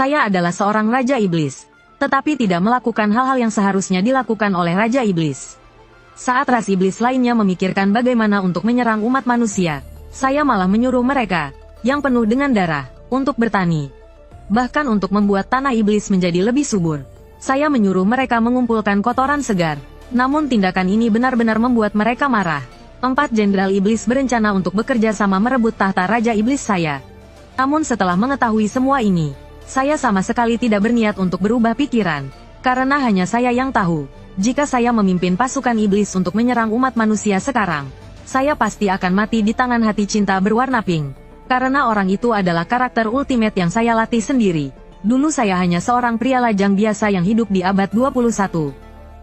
Saya adalah seorang Raja Iblis, tetapi tidak melakukan hal-hal yang seharusnya dilakukan oleh Raja Iblis. Saat ras iblis lainnya memikirkan bagaimana untuk menyerang umat manusia, saya malah menyuruh mereka, yang penuh dengan darah, untuk bertani. Bahkan untuk membuat tanah iblis menjadi lebih subur, saya menyuruh mereka mengumpulkan kotoran segar. Namun tindakan ini benar-benar membuat mereka marah. 4 jenderal iblis berencana untuk bekerja sama merebut tahta Raja Iblis saya. Namun setelah mengetahui semua ini, saya sama sekali tidak berniat untuk berubah pikiran. Karena hanya saya yang tahu, jika saya memimpin pasukan iblis untuk menyerang umat manusia sekarang, saya pasti akan mati di tangan hati cinta berwarna pink. Karena orang itu adalah karakter ultimate yang saya latih sendiri. Dulu saya hanya seorang pria lajang biasa yang hidup di abad 21.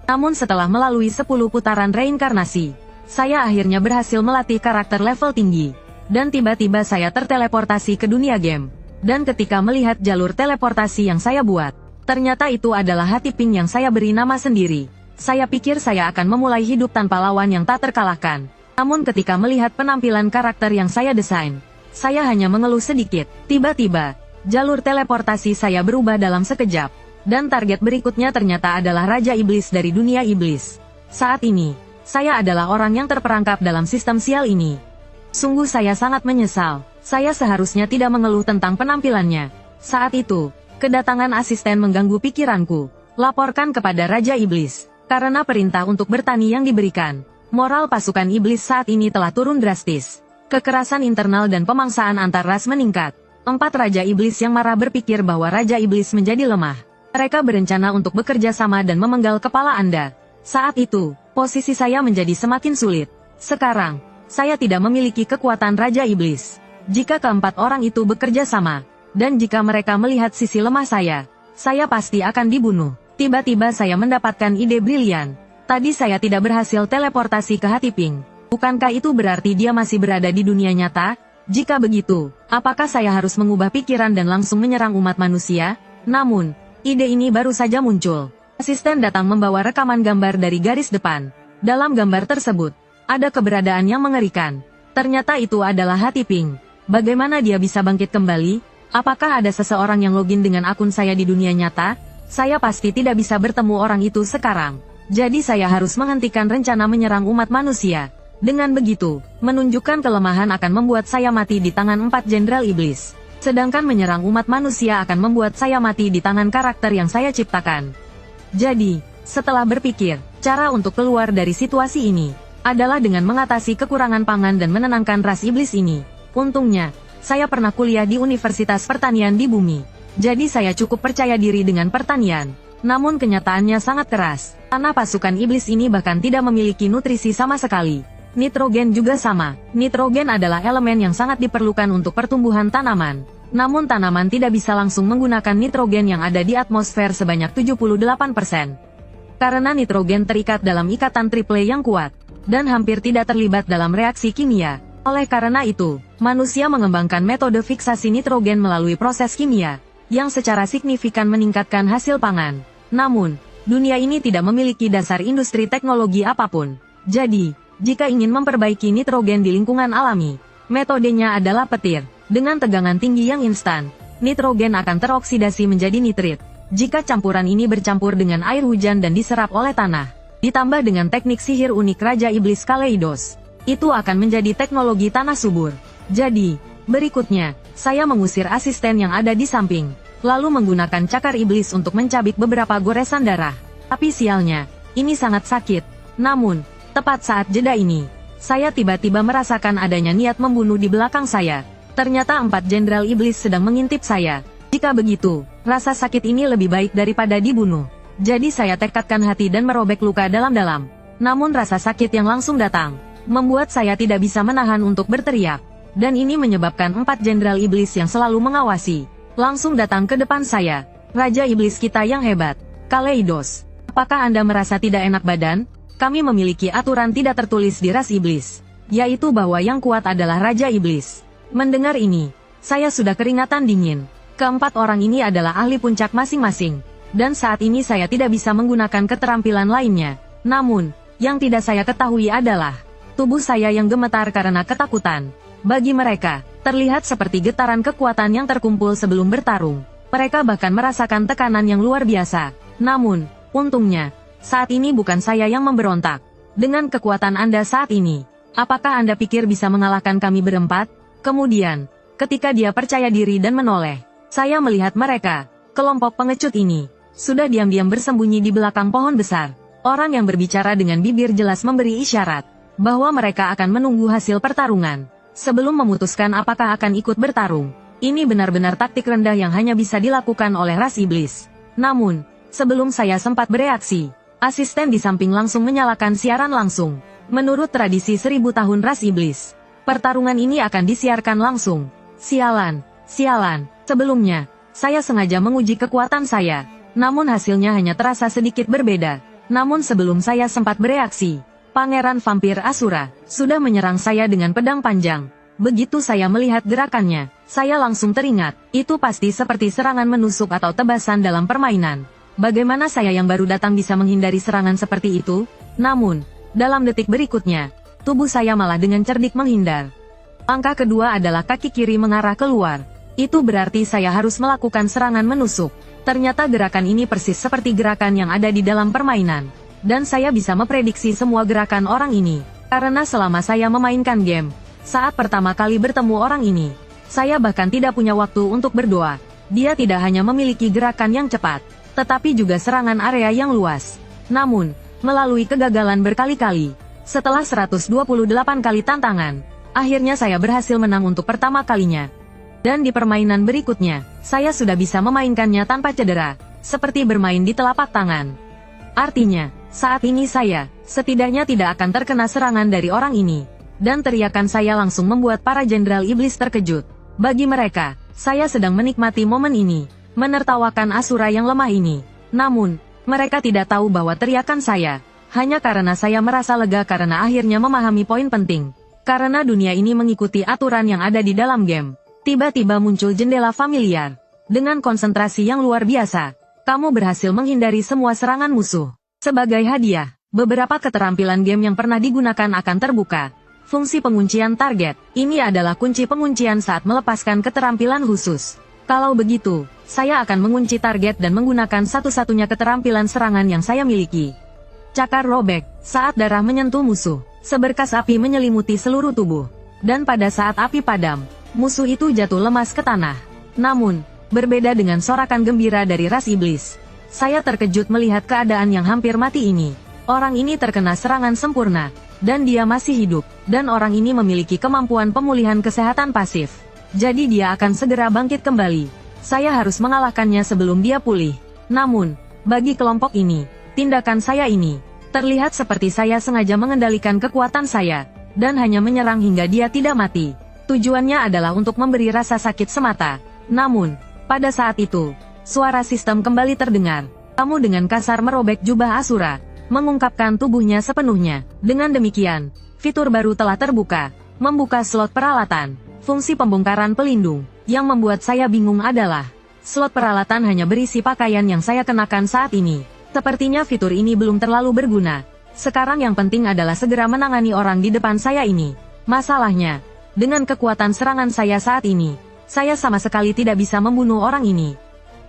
Namun setelah melalui 10 putaran reinkarnasi, saya akhirnya berhasil melatih karakter level tinggi. Dan tiba-tiba saya terteleportasi ke dunia game. Dan ketika melihat jalur teleportasi yang saya buat, ternyata itu adalah hati pink yang saya beri nama sendiri. Saya pikir saya akan memulai hidup tanpa lawan yang tak terkalahkan. Namun ketika melihat penampilan karakter yang saya desain, saya hanya mengeluh sedikit. Tiba-tiba, jalur teleportasi saya berubah dalam sekejap. Dan target berikutnya ternyata adalah Raja Iblis dari dunia iblis. Saat ini, saya adalah orang yang terperangkap dalam sistem sial ini. Sungguh saya sangat menyesal. Saya seharusnya tidak mengeluh tentang penampilannya. Saat itu, kedatangan asisten mengganggu pikiranku. Laporkan kepada Raja Iblis. Karena perintah untuk bertani yang diberikan, moral pasukan iblis saat ini telah turun drastis. Kekerasan internal dan pemangsaan antar ras meningkat. 4 Raja Iblis yang marah berpikir bahwa Raja Iblis menjadi lemah. Mereka berencana untuk bekerja sama dan memenggal kepala Anda. Saat itu, posisi saya menjadi semakin sulit. Sekarang, saya tidak memiliki kekuatan Raja Iblis. Jika keempat orang itu bekerja sama, dan jika mereka melihat sisi lemah saya pasti akan dibunuh. Tiba-tiba saya mendapatkan ide brilian. Tadi saya tidak berhasil teleportasi ke hati pink. Bukankah itu berarti dia masih berada di dunia nyata? Jika begitu, apakah saya harus mengubah pikiran dan langsung menyerang umat manusia? Namun, ide ini baru saja muncul. Asisten datang membawa rekaman gambar dari garis depan. Dalam gambar tersebut, ada keberadaan yang mengerikan. Ternyata itu adalah hati pink. Bagaimana dia bisa bangkit kembali? Apakah ada seseorang yang login dengan akun saya di dunia nyata? Saya pasti tidak bisa bertemu orang itu sekarang. Jadi saya harus menghentikan rencana menyerang umat manusia. Dengan begitu, menunjukkan kelemahan akan membuat saya mati di tangan 4 jenderal iblis. Sedangkan menyerang umat manusia akan membuat saya mati di tangan karakter yang saya ciptakan. Jadi, setelah berpikir, cara untuk keluar dari situasi ini adalah dengan mengatasi kekurangan pangan dan menenangkan ras iblis ini. Untungnya, saya pernah kuliah di Universitas Pertanian di bumi. Jadi saya cukup percaya diri dengan pertanian. Namun kenyataannya sangat keras. Tanah pasukan iblis ini bahkan tidak memiliki nutrisi sama sekali. Nitrogen juga sama. Nitrogen adalah elemen yang sangat diperlukan untuk pertumbuhan tanaman. Namun tanaman tidak bisa langsung menggunakan nitrogen yang ada di atmosfer sebanyak 78%. Karena nitrogen terikat dalam ikatan triple yang kuat, dan hampir tidak terlibat dalam reaksi kimia. Oleh karena itu, manusia mengembangkan metode fiksasi nitrogen melalui proses kimia, yang secara signifikan meningkatkan hasil pangan. Namun, dunia ini tidak memiliki dasar industri teknologi apapun. Jadi, jika ingin memperbaiki nitrogen di lingkungan alami, metodenya adalah petir. Dengan tegangan tinggi yang instan, nitrogen akan teroksidasi menjadi nitrit. Jika campuran ini bercampur dengan air hujan dan diserap oleh tanah, ditambah dengan teknik sihir unik Raja Iblis Kaleidos, itu akan menjadi teknologi tanah subur. Jadi, berikutnya, saya mengusir asisten yang ada di samping, lalu menggunakan cakar iblis untuk mencabik beberapa goresan darah. Tapi sialnya, ini sangat sakit. Namun, tepat saat jeda ini, saya tiba-tiba merasakan adanya niat membunuh di belakang saya. Ternyata 4 jenderal iblis sedang mengintip saya. Jika begitu, rasa sakit ini lebih baik daripada dibunuh. Jadi saya tekadkan hati dan merobek luka dalam-dalam. Namun rasa sakit yang langsung datang, membuat saya tidak bisa menahan untuk berteriak. Dan ini menyebabkan 4 jenderal iblis yang selalu mengawasi, langsung datang ke depan saya. Raja iblis kita yang hebat, Kaleidos. Apakah Anda merasa tidak enak badan? Kami memiliki aturan tidak tertulis di ras iblis, yaitu bahwa yang kuat adalah Raja Iblis. Mendengar ini, saya sudah keringatan dingin. Keempat orang ini adalah ahli puncak masing-masing, dan saat ini saya tidak bisa menggunakan keterampilan lainnya. Namun, yang tidak saya ketahui adalah tubuh saya yang gemetar karena ketakutan. Bagi mereka, terlihat seperti getaran kekuatan yang terkumpul sebelum bertarung. Mereka bahkan merasakan tekanan yang luar biasa. Namun, untungnya, saat ini bukan saya yang memberontak. Dengan kekuatan Anda saat ini, apakah Anda pikir bisa mengalahkan kami berempat? Kemudian, ketika dia percaya diri dan menoleh, saya melihat mereka, kelompok pengecut ini, sudah diam-diam bersembunyi di belakang pohon besar. Orang yang berbicara dengan bibir jelas memberi isyarat bahwa mereka akan menunggu hasil pertarungan sebelum memutuskan apakah akan ikut bertarung. Ini benar-benar taktik rendah yang hanya bisa dilakukan oleh ras iblis. Namun, sebelum saya sempat bereaksi, asisten di samping langsung menyalakan siaran langsung. Menurut tradisi 1000 tahun ras iblis, pertarungan ini akan disiarkan langsung. Sialan, sialan. Sebelumnya, saya sengaja menguji kekuatan saya, namun hasilnya hanya terasa sedikit berbeda. Namun sebelum saya sempat bereaksi, Pangeran Vampir Asura sudah menyerang saya dengan pedang panjang. Begitu saya melihat gerakannya, saya langsung teringat, itu pasti seperti serangan menusuk atau tebasan dalam permainan. Bagaimana saya yang baru datang bisa menghindari serangan seperti itu? Namun, dalam detik berikutnya, tubuh saya malah dengan cerdik menghindar. Langkah kedua adalah kaki kiri mengarah keluar. Itu berarti saya harus melakukan serangan menusuk. Ternyata gerakan ini persis seperti gerakan yang ada di dalam permainan. Dan saya bisa memprediksi semua gerakan orang ini. Karena selama saya memainkan game, saat pertama kali bertemu orang ini, saya bahkan tidak punya waktu untuk berdoa. Dia tidak hanya memiliki gerakan yang cepat, tetapi juga serangan area yang luas. Namun, melalui kegagalan berkali-kali, setelah 128 kali tantangan, akhirnya saya berhasil menang untuk pertama kalinya. Dan di permainan berikutnya, saya sudah bisa memainkannya tanpa cedera, seperti bermain di telapak tangan. Artinya, saat ini saya, setidaknya tidak akan terkena serangan dari orang ini. Dan teriakan saya langsung membuat para jenderal iblis terkejut. Bagi mereka, saya sedang menikmati momen ini, menertawakan Asura yang lemah ini. Namun, mereka tidak tahu bahwa teriakan saya, hanya karena saya merasa lega karena akhirnya memahami poin penting. Karena dunia ini mengikuti aturan yang ada di dalam game. Tiba-tiba muncul jendela familiar. Dengan konsentrasi yang luar biasa, kamu berhasil menghindari semua serangan musuh. Sebagai hadiah, beberapa keterampilan game yang pernah digunakan akan terbuka. Fungsi penguncian target, ini adalah kunci penguncian saat melepaskan keterampilan khusus. Kalau begitu, saya akan mengunci target dan menggunakan satu-satunya keterampilan serangan yang saya miliki. Cakar robek, saat darah menyentuh musuh, seberkas api menyelimuti seluruh tubuh. Dan pada saat api padam, musuh itu jatuh lemas ke tanah. Namun, berbeda dengan sorakan gembira dari ras iblis, saya terkejut melihat keadaan yang hampir mati ini. Orang ini terkena serangan sempurna, dan dia masih hidup, dan orang ini memiliki kemampuan pemulihan kesehatan pasif. Jadi dia akan segera bangkit kembali. Saya harus mengalahkannya sebelum dia pulih. Namun, bagi kelompok ini, tindakan saya ini, terlihat seperti saya sengaja mengendalikan kekuatan saya, dan hanya menyerang hingga dia tidak mati. Tujuannya adalah untuk memberi rasa sakit semata. Namun, pada saat itu, suara sistem kembali terdengar. Kamu dengan kasar merobek jubah Asura, mengungkapkan tubuhnya sepenuhnya. Dengan demikian, fitur baru telah terbuka, membuka slot peralatan. Fungsi pembongkaran pelindung, yang membuat saya bingung adalah, slot peralatan hanya berisi pakaian yang saya kenakan saat ini. Sepertinya fitur ini belum terlalu berguna. Sekarang yang penting adalah segera menangani orang di depan saya ini. Masalahnya, dengan kekuatan serangan saya saat ini, saya sama sekali tidak bisa membunuh orang ini.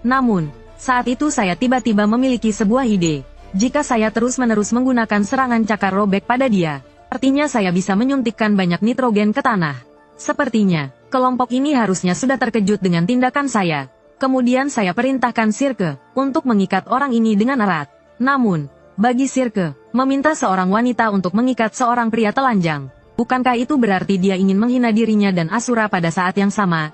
Namun, saat itu saya tiba-tiba memiliki sebuah ide. Jika saya terus-menerus menggunakan serangan cakar robek pada dia, artinya saya bisa menyuntikkan banyak nitrogen ke tanah. Sepertinya, kelompok ini harusnya sudah terkejut dengan tindakan saya. Kemudian saya perintahkan Sirke untuk mengikat orang ini dengan erat. Namun, bagi Sirke, meminta seorang wanita untuk mengikat seorang pria telanjang, bukankah itu berarti dia ingin menghina dirinya dan Asura pada saat yang sama?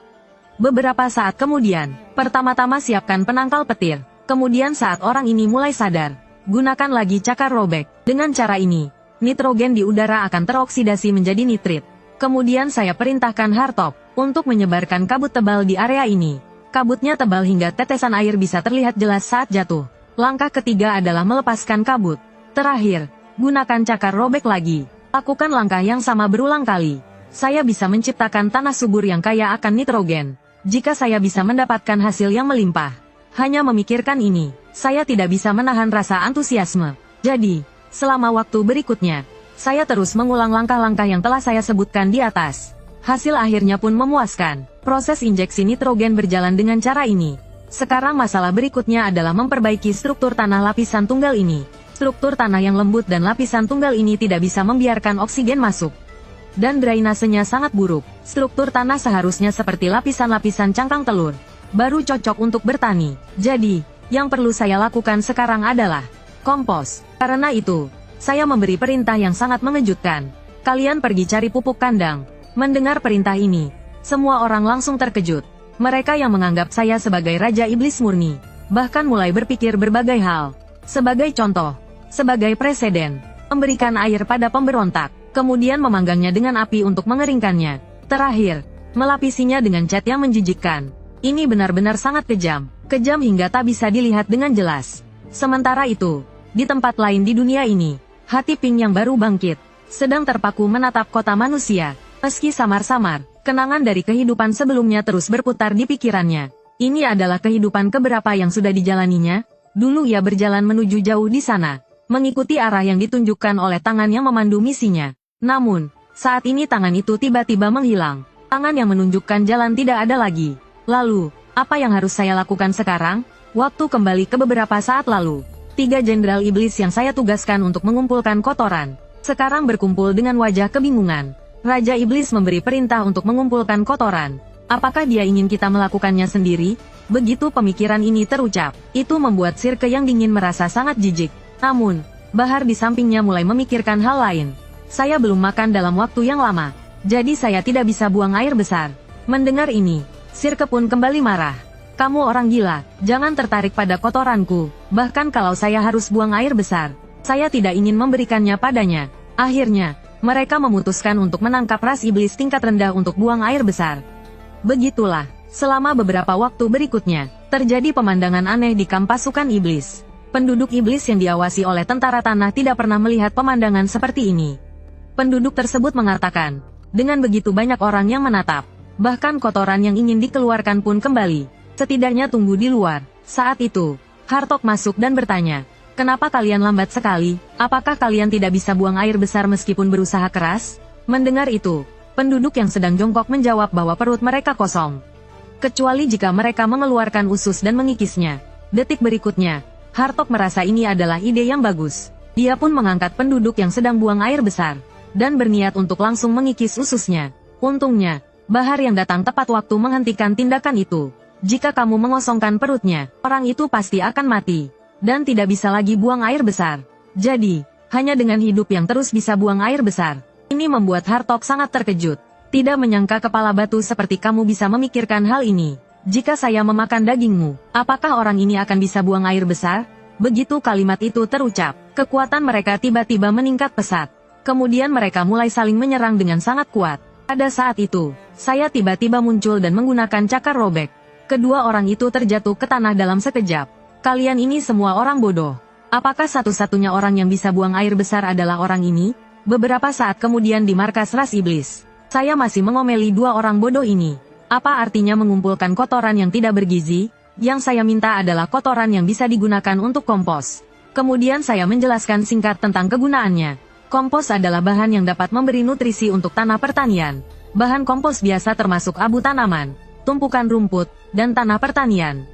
Beberapa saat kemudian, pertama-tama siapkan penangkal petir. Kemudian saat orang ini mulai sadar, gunakan lagi cakar robek. Dengan cara ini, nitrogen di udara akan teroksidasi menjadi nitrit. Kemudian saya perintahkan Hartop untuk menyebarkan kabut tebal di area ini. Kabutnya tebal hingga tetesan air bisa terlihat jelas saat jatuh. Langkah ketiga adalah melepaskan kabut. Terakhir, gunakan cakar robek lagi. Lakukan langkah yang sama berulang kali. Saya bisa menciptakan tanah subur yang kaya akan nitrogen. Jika saya bisa mendapatkan hasil yang melimpah. Hanya memikirkan ini, saya tidak bisa menahan rasa antusiasme. Jadi, selama waktu berikutnya, saya terus mengulang langkah-langkah yang telah saya sebutkan di atas. Hasil akhirnya pun memuaskan. Proses injeksi nitrogen berjalan dengan cara ini. Sekarang masalah berikutnya adalah memperbaiki struktur tanah lapisan tunggal ini. Struktur tanah yang lembut dan lapisan tunggal ini tidak bisa membiarkan oksigen masuk. Dan drainasenya sangat buruk. Struktur tanah seharusnya seperti lapisan-lapisan cangkang telur. Baru cocok untuk bertani. Jadi, yang perlu saya lakukan sekarang adalah kompos. Karena itu, saya memberi perintah yang sangat mengejutkan. Kalian pergi cari pupuk kandang. Mendengar perintah ini, semua orang langsung terkejut. Mereka yang menganggap saya sebagai Raja Iblis murni, bahkan mulai berpikir berbagai hal. Sebagai contoh, sebagai presiden, memberikan air pada pemberontak, kemudian memanggangnya dengan api untuk mengeringkannya. Terakhir, melapisinya dengan cat yang menjijikkan. Ini benar-benar sangat kejam. Kejam hingga tak bisa dilihat dengan jelas. Sementara itu, di tempat lain di dunia ini, hati Ping yang baru bangkit, sedang terpaku menatap kota manusia. Meski samar-samar, kenangan dari kehidupan sebelumnya terus berputar di pikirannya. Ini adalah kehidupan keberapa yang sudah dijalaninya. Dulu ia berjalan menuju jauh di sana, mengikuti arah yang ditunjukkan oleh tangan yang memandu misinya. Namun, saat ini tangan itu tiba-tiba menghilang. Tangan yang menunjukkan jalan tidak ada lagi. Lalu, apa yang harus saya lakukan sekarang? Waktu kembali ke beberapa saat lalu. 3 jenderal iblis yang saya tugaskan untuk mengumpulkan kotoran, sekarang berkumpul dengan wajah kebingungan. Raja Iblis memberi perintah untuk mengumpulkan kotoran. Apakah dia ingin kita melakukannya sendiri? Begitu pemikiran ini terucap, itu membuat Sirke yang dingin merasa sangat jijik. Namun, Bahar di sampingnya mulai memikirkan hal lain. Saya belum makan dalam waktu yang lama, jadi saya tidak bisa buang air besar. Mendengar ini, Sirke pun kembali marah. Kamu orang gila, jangan tertarik pada kotoranku. Bahkan kalau saya harus buang air besar, saya tidak ingin memberikannya padanya. Akhirnya, mereka memutuskan untuk menangkap ras iblis tingkat rendah untuk buang air besar. Begitulah, selama beberapa waktu berikutnya, terjadi pemandangan aneh di kamp pasukan iblis. Penduduk iblis yang diawasi oleh tentara tanah tidak pernah melihat pemandangan seperti ini. Penduduk tersebut mengatakan, dengan begitu banyak orang yang menatap, bahkan kotoran yang ingin dikeluarkan pun kembali. Setidaknya tunggu di luar. Saat itu, Hartok masuk dan bertanya, kenapa kalian lambat sekali? Apakah kalian tidak bisa buang air besar meskipun berusaha keras? Mendengar itu, penduduk yang sedang jongkok menjawab bahwa perut mereka kosong. Kecuali jika mereka mengeluarkan usus dan mengikisnya. Detik berikutnya, Hartok merasa ini adalah ide yang bagus. Dia pun mengangkat penduduk yang sedang buang air besar, dan berniat untuk langsung mengikis ususnya. Untungnya, Bahar yang datang tepat waktu menghentikan tindakan itu. Jika kamu mengosongkan perutnya, orang itu pasti akan mati, dan tidak bisa lagi buang air besar. Jadi, hanya dengan hidup yang terus bisa buang air besar. Ini membuat Hartok sangat terkejut. Tidak menyangka kepala batu seperti kamu bisa memikirkan hal ini. Jika saya memakan dagingmu, apakah orang ini akan bisa buang air besar? Begitu kalimat itu terucap, kekuatan mereka tiba-tiba meningkat pesat. Kemudian mereka mulai saling menyerang dengan sangat kuat. Pada saat itu, saya tiba-tiba muncul dan menggunakan cakar robek. Kedua orang itu terjatuh ke tanah dalam sekejap. Kalian ini semua orang bodoh. Apakah satu-satunya orang yang bisa buang air besar adalah orang ini? Beberapa saat kemudian di markas ras iblis, saya masih mengomeli 2 orang bodoh ini. Apa artinya mengumpulkan kotoran yang tidak bergizi? Yang saya minta adalah kotoran yang bisa digunakan untuk kompos. Kemudian saya menjelaskan singkat tentang kegunaannya. Kompos adalah bahan yang dapat memberi nutrisi untuk tanah pertanian. Bahan kompos biasa termasuk abu tanaman, tumpukan rumput, dan tanah pertanian.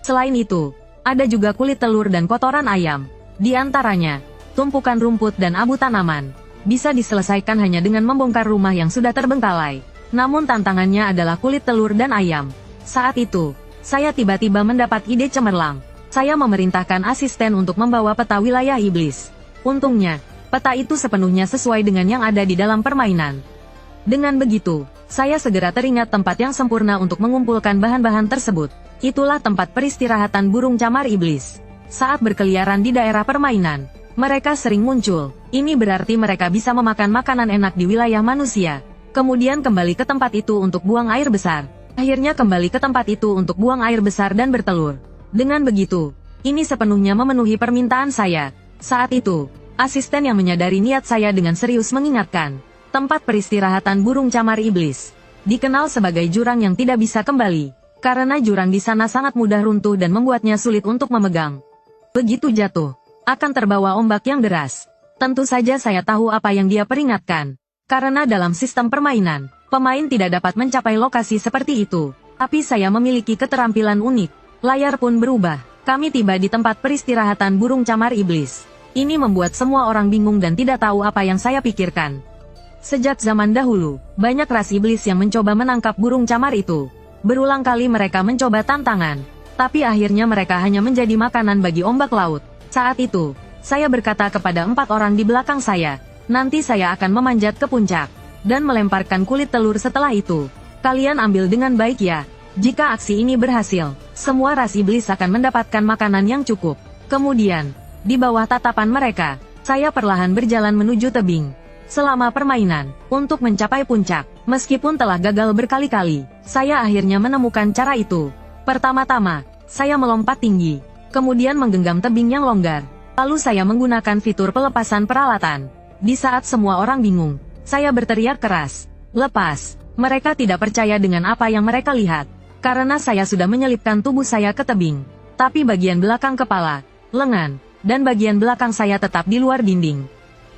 Selain itu, ada juga kulit telur dan kotoran ayam. Di antaranya, tumpukan rumput dan abu tanaman bisa diselesaikan hanya dengan membongkar rumah yang sudah terbengkalai. Namun tantangannya adalah kulit telur dan ayam. Saat itu, saya tiba-tiba mendapat ide cemerlang. Saya memerintahkan asisten untuk membawa peta wilayah iblis. Untungnya, peta itu sepenuhnya sesuai dengan yang ada di dalam permainan. Dengan begitu, saya segera teringat tempat yang sempurna untuk mengumpulkan bahan-bahan tersebut. Itulah tempat peristirahatan burung camar iblis. Saat berkeliaran di daerah permainan, mereka sering muncul. Ini berarti mereka bisa memakan makanan enak di wilayah manusia. Kemudian kembali ke tempat itu untuk buang air besar. Akhirnya kembali ke tempat itu untuk buang air besar dan bertelur. Dengan begitu, ini sepenuhnya memenuhi permintaan saya. Saat itu, asisten yang menyadari niat saya dengan serius mengingatkan, tempat peristirahatan burung camar iblis dikenal sebagai jurang yang tidak bisa kembali, karena jurang di sana sangat mudah runtuh dan membuatnya sulit untuk memegang. Begitu jatuh, akan terbawa ombak yang deras. Tentu saja saya tahu apa yang dia peringatkan. Karena dalam sistem permainan, pemain tidak dapat mencapai lokasi seperti itu. Tapi saya memiliki keterampilan unik. Layar pun berubah. Kami tiba di tempat peristirahatan burung camar iblis. Ini membuat semua orang bingung dan tidak tahu apa yang saya pikirkan. Sejak zaman dahulu, banyak ras iblis yang mencoba menangkap burung camar itu. Berulang kali mereka mencoba tantangan, tapi akhirnya mereka hanya menjadi makanan bagi ombak laut. Saat itu, saya berkata kepada 4 orang di belakang saya, nanti saya akan memanjat ke puncak, dan melemparkan kulit telur setelah itu. Kalian ambil dengan baik ya. Jika aksi ini berhasil, semua ras iblis akan mendapatkan makanan yang cukup. Kemudian, di bawah tatapan mereka, saya perlahan berjalan menuju tebing. Selama permainan, untuk mencapai puncak, meskipun telah gagal berkali-kali, saya akhirnya menemukan cara itu. Pertama-tama, saya melompat tinggi, kemudian menggenggam tebing yang longgar. Lalu saya menggunakan fitur pelepasan peralatan. Di saat semua orang bingung, saya berteriak keras, "Lepas!" Mereka tidak percaya dengan apa yang mereka lihat. Karena saya sudah menyelipkan tubuh saya ke tebing. Tapi bagian belakang kepala, lengan, dan bagian belakang saya tetap di luar dinding.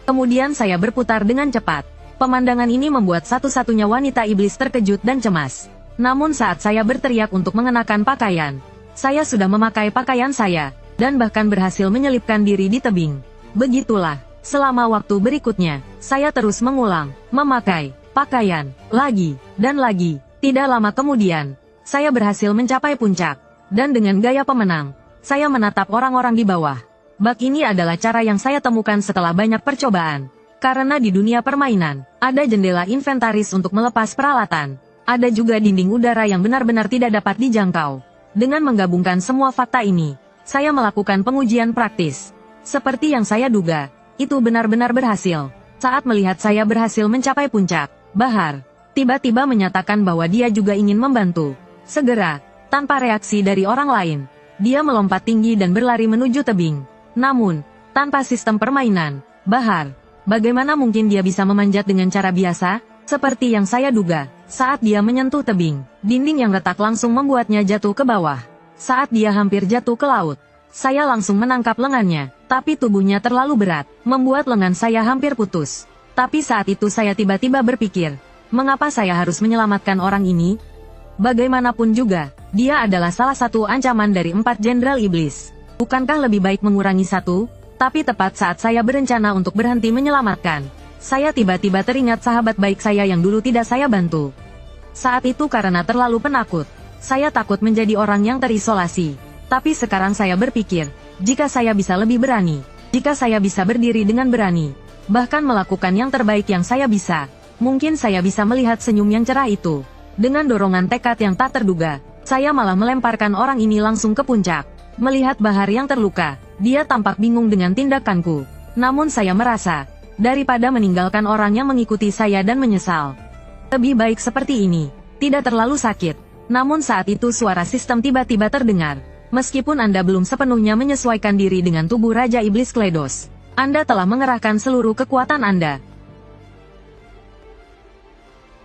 Kemudian saya berputar dengan cepat. Pemandangan ini membuat satu-satunya wanita iblis terkejut dan cemas. Namun saat saya berteriak untuk mengenakan pakaian, saya sudah memakai pakaian saya, dan bahkan berhasil menyelipkan diri di tebing. Begitulah, selama waktu berikutnya, saya terus mengulang, memakai pakaian, lagi, dan lagi. Tidak lama kemudian, saya berhasil mencapai puncak, dan dengan gaya pemenang, saya menatap orang-orang di bawah. Bak ini adalah cara yang saya temukan setelah banyak percobaan. Karena di dunia permainan, ada jendela inventaris untuk melepas peralatan. Ada juga dinding udara yang benar-benar tidak dapat dijangkau. Dengan menggabungkan semua fakta ini, saya melakukan pengujian praktis. Seperti yang saya duga, itu benar-benar berhasil. Saat melihat saya berhasil mencapai puncak, Bahar tiba-tiba menyatakan bahwa dia juga ingin membantu. Segera, tanpa reaksi dari orang lain, dia melompat tinggi dan berlari menuju tebing. Namun, tanpa sistem permainan, Bahar, bagaimana mungkin dia bisa memanjat dengan cara biasa? Seperti yang saya duga, saat dia menyentuh tebing, dinding yang retak langsung membuatnya jatuh ke bawah. Saat dia hampir jatuh ke laut, saya langsung menangkap lengannya, tapi tubuhnya terlalu berat, membuat lengan saya hampir putus. Tapi saat itu saya tiba-tiba berpikir, mengapa saya harus menyelamatkan orang ini? Bagaimanapun juga, dia adalah salah satu ancaman dari 4 jenderal iblis. Bukankah lebih baik mengurangi satu? Tapi tepat saat saya berencana untuk berhenti menyelamatkan, saya tiba-tiba teringat sahabat baik saya yang dulu tidak saya bantu. Saat itu karena terlalu penakut, saya takut menjadi orang yang terisolasi. Tapi sekarang saya berpikir, jika saya bisa lebih berani, jika saya bisa berdiri dengan berani, bahkan melakukan yang terbaik yang saya bisa, mungkin saya bisa melihat senyum yang cerah itu. Dengan dorongan tekad yang tak terduga, saya malah melemparkan orang ini langsung ke puncak. Melihat Bahar yang terluka, dia tampak bingung dengan tindakanku. Namun saya merasa, daripada meninggalkan orang yang mengikuti saya dan menyesal, lebih baik seperti ini, tidak terlalu sakit. Namun saat itu suara sistem tiba-tiba terdengar. Meskipun Anda belum sepenuhnya menyesuaikan diri dengan tubuh Raja Iblis Kledos, Anda telah mengerahkan seluruh kekuatan Anda.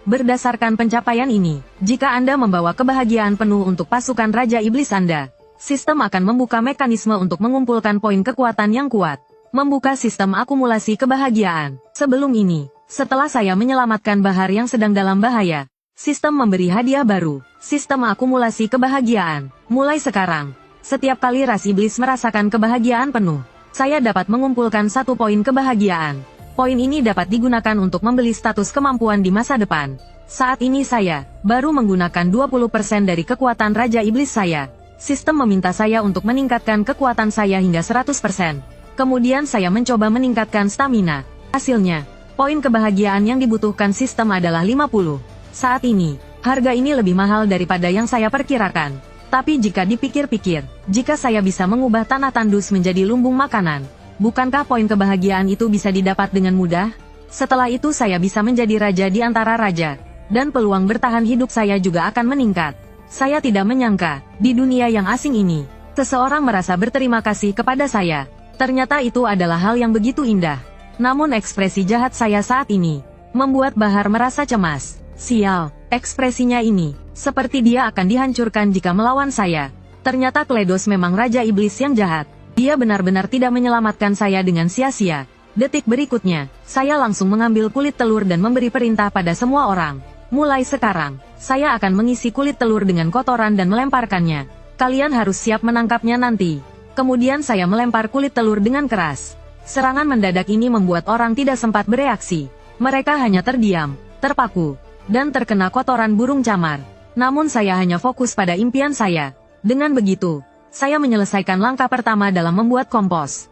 Berdasarkan pencapaian ini, jika Anda membawa kebahagiaan penuh untuk pasukan Raja Iblis Anda, sistem akan membuka mekanisme untuk mengumpulkan poin kekuatan yang kuat. Membuka sistem akumulasi kebahagiaan. Sebelum ini, setelah saya menyelamatkan Bahar yang sedang dalam bahaya, sistem memberi hadiah baru, sistem akumulasi kebahagiaan. Mulai sekarang, setiap kali ras iblis merasakan kebahagiaan penuh, saya dapat mengumpulkan 1 poin kebahagiaan. Poin ini dapat digunakan untuk membeli status kemampuan di masa depan. Saat ini saya baru menggunakan 20% dari kekuatan Raja Iblis saya. Sistem meminta saya untuk meningkatkan kekuatan saya hingga 100%. Kemudian saya mencoba meningkatkan stamina. Hasilnya, poin kebahagiaan yang dibutuhkan sistem adalah 50. Saat ini, harga ini lebih mahal daripada yang saya perkirakan. Tapi jika dipikir-pikir, jika saya bisa mengubah tanah tandus menjadi lumbung makanan, bukankah poin kebahagiaan itu bisa didapat dengan mudah? Setelah itu saya bisa menjadi raja di antara raja, dan peluang bertahan hidup saya juga akan meningkat. Saya tidak menyangka, di dunia yang asing ini, seseorang merasa berterima kasih kepada saya. Ternyata itu adalah hal yang begitu indah. Namun ekspresi jahat saya saat ini, membuat Bahar merasa cemas. Sial, ekspresinya ini, seperti dia akan dihancurkan jika melawan saya. Ternyata Kledos memang Raja Iblis yang jahat. Dia benar-benar tidak menyelamatkan saya dengan sia-sia. Detik berikutnya, saya langsung mengambil kulit telur dan memberi perintah pada semua orang. Mulai sekarang, saya akan mengisi kulit telur dengan kotoran dan melemparkannya. Kalian harus siap menangkapnya nanti. Kemudian saya melempar kulit telur dengan keras. Serangan mendadak ini membuat orang tidak sempat bereaksi. Mereka hanya terdiam, terpaku, dan terkena kotoran burung camar. Namun saya hanya fokus pada impian saya. Dengan begitu, saya menyelesaikan langkah pertama dalam membuat kompos.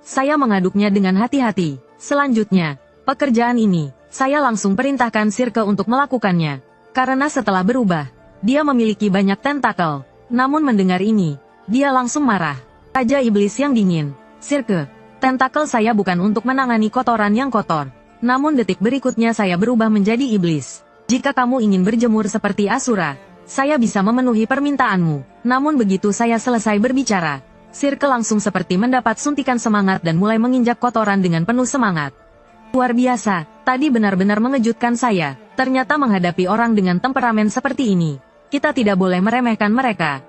Saya mengaduknya dengan hati-hati. Selanjutnya, pekerjaan ini, saya langsung perintahkan Sirke untuk melakukannya. Karena setelah berubah, dia memiliki banyak tentakel. Namun mendengar ini, dia langsung marah. Raja Iblis yang dingin. Sirke, tentakel saya bukan untuk menangani kotoran yang kotor. Namun detik berikutnya saya berubah menjadi iblis. Jika kamu ingin berjemur seperti Asura, saya bisa memenuhi permintaanmu. Namun begitu saya selesai berbicara, Sirke langsung seperti mendapat suntikan semangat dan mulai menginjak kotoran dengan penuh semangat. Luar biasa, tadi benar-benar mengejutkan saya. Ternyata menghadapi orang dengan temperamen seperti ini, kita tidak boleh meremehkan mereka.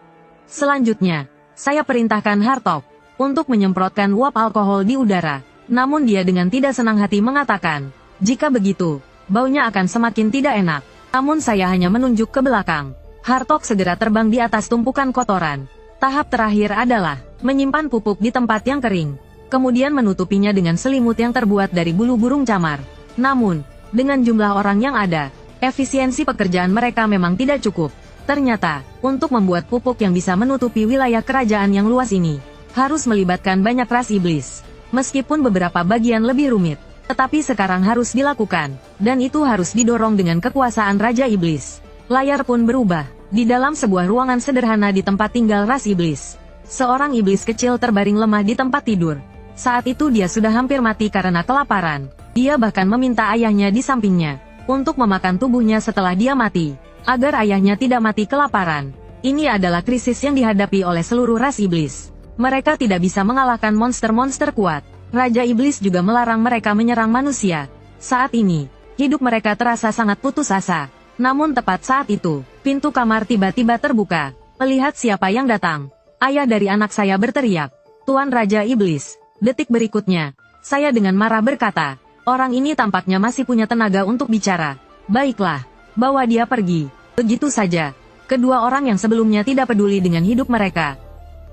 Selanjutnya, saya perintahkan Hartop untuk menyemprotkan uap alkohol di udara. Namun dia dengan tidak senang hati mengatakan, jika begitu, baunya akan semakin tidak enak. Namun saya hanya menunjuk ke belakang. Hartop segera terbang di atas tumpukan kotoran. Tahap terakhir adalah menyimpan pupuk di tempat yang kering. Kemudian menutupinya dengan selimut yang terbuat dari bulu burung camar. Namun, dengan jumlah orang yang ada, efisiensi pekerjaan mereka memang tidak cukup. Ternyata, untuk membuat pupuk yang bisa menutupi wilayah kerajaan yang luas ini, harus melibatkan banyak ras iblis. Meskipun beberapa bagian lebih rumit, tetapi sekarang harus dilakukan, dan itu harus didorong dengan kekuasaan Raja Iblis. Layar pun berubah, di dalam sebuah ruangan sederhana di tempat tinggal ras iblis. Seorang iblis kecil terbaring lemah di tempat tidur. Saat itu dia sudah hampir mati karena kelaparan. Dia bahkan meminta ayahnya di sampingnya, untuk memakan tubuhnya setelah dia mati, agar ayahnya tidak mati kelaparan. Ini adalah krisis yang dihadapi oleh seluruh ras iblis. Mereka tidak bisa mengalahkan monster-monster kuat. Raja Iblis juga melarang mereka menyerang manusia. Saat ini, hidup mereka terasa sangat putus asa. Namun tepat saat itu, pintu kamar tiba-tiba terbuka. Melihat siapa yang datang, ayah dari anak saya berteriak, "Tuan Raja Iblis." Detik berikutnya, saya dengan marah berkata, orang ini tampaknya masih punya tenaga untuk bicara. Baiklah, bawa dia pergi. Begitu saja, kedua orang yang sebelumnya tidak peduli dengan hidup mereka,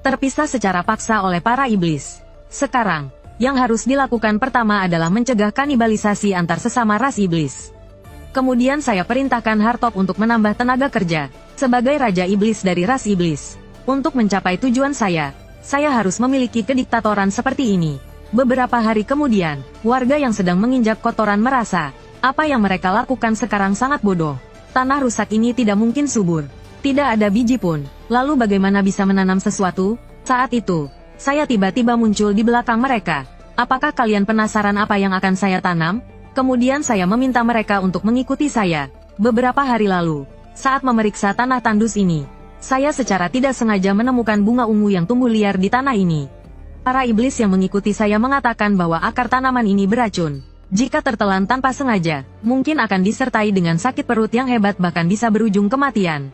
terpisah secara paksa oleh para iblis. Sekarang, yang harus dilakukan pertama adalah mencegah kanibalisasi antar sesama ras iblis. Kemudian saya perintahkan Hartop untuk menambah tenaga kerja, sebagai Raja Iblis dari ras iblis. Untuk mencapai tujuan saya harus memiliki kediktatoran seperti ini. Beberapa hari kemudian, warga yang sedang menginjak kotoran merasa, apa yang mereka lakukan sekarang sangat bodoh. Tanah rusak ini tidak mungkin subur. Tidak ada biji pun. Lalu bagaimana bisa menanam sesuatu? Saat itu, saya tiba-tiba muncul di belakang mereka. Apakah kalian penasaran apa yang akan saya tanam? Kemudian saya meminta mereka untuk mengikuti saya. Beberapa hari lalu, saat memeriksa tanah tandus ini, saya secara tidak sengaja menemukan bunga ungu yang tumbuh liar di tanah ini. Para iblis yang mengikuti saya mengatakan bahwa akar tanaman ini beracun. Jika tertelan tanpa sengaja, mungkin akan disertai dengan sakit perut yang hebat bahkan bisa berujung kematian.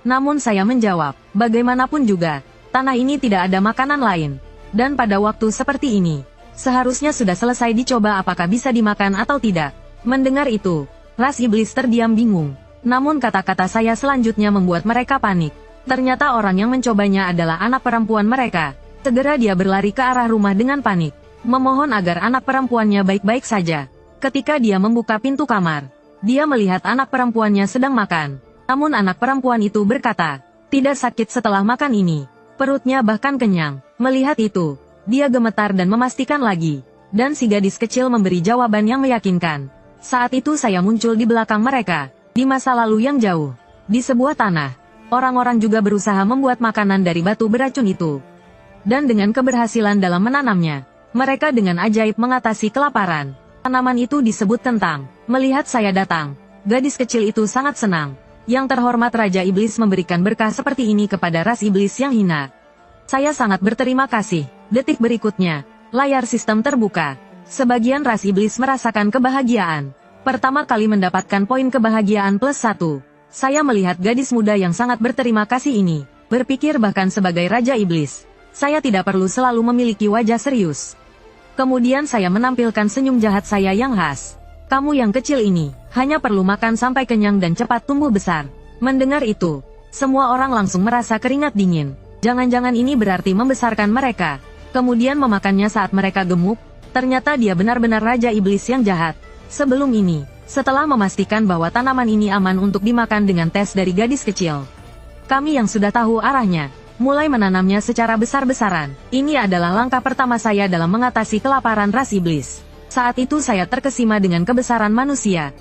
Namun saya menjawab, bagaimanapun juga, tanah ini tidak ada makanan lain. Dan pada waktu seperti ini, seharusnya sudah selesai dicoba apakah bisa dimakan atau tidak. Mendengar itu, ras iblis terdiam bingung. Namun kata-kata saya selanjutnya membuat mereka panik. Ternyata orang yang mencobanya adalah anak perempuan mereka. Segera dia berlari ke arah rumah dengan panik, memohon agar anak perempuannya baik-baik saja. Ketika dia membuka pintu kamar, dia melihat anak perempuannya sedang makan. Namun anak perempuan itu berkata, tidak sakit setelah makan ini. Perutnya bahkan kenyang. Melihat itu, dia gemetar dan memastikan lagi. Dan si gadis kecil memberi jawaban yang meyakinkan. Saat itu saya muncul di belakang mereka, di masa lalu yang jauh. Di sebuah tanah, orang-orang juga berusaha membuat makanan dari batu beracun itu. Dan dengan keberhasilan dalam menanamnya, mereka dengan ajaib mengatasi kelaparan. Tanaman itu disebut kentang. Melihat saya datang, gadis kecil itu sangat senang. Yang terhormat Raja Iblis memberikan berkah seperti ini kepada ras iblis yang hina. Saya sangat berterima kasih. Detik berikutnya, layar sistem terbuka. Sebagian ras iblis merasakan kebahagiaan. Pertama kali mendapatkan poin kebahagiaan +1. Saya melihat gadis muda yang sangat berterima kasih ini. Berpikir bahkan sebagai Raja Iblis, saya tidak perlu selalu memiliki wajah serius. Kemudian saya menampilkan senyum jahat saya yang khas. Kamu yang kecil ini, hanya perlu makan sampai kenyang dan cepat tumbuh besar. Mendengar itu, Semua orang langsung merasa keringat dingin. Jangan-jangan ini berarti membesarkan mereka. Kemudian memakannya saat mereka gemuk. Ternyata dia benar-benar Raja Iblis yang jahat. Sebelum ini, setelah memastikan bahwa tanaman ini aman untuk dimakan dengan tes dari gadis kecil, kami yang sudah tahu arahnya, mulai menanamnya secara besar-besaran. Ini adalah langkah pertama saya dalam mengatasi kelaparan ras iblis. Saat itu saya terkesima dengan kebesaran manusia.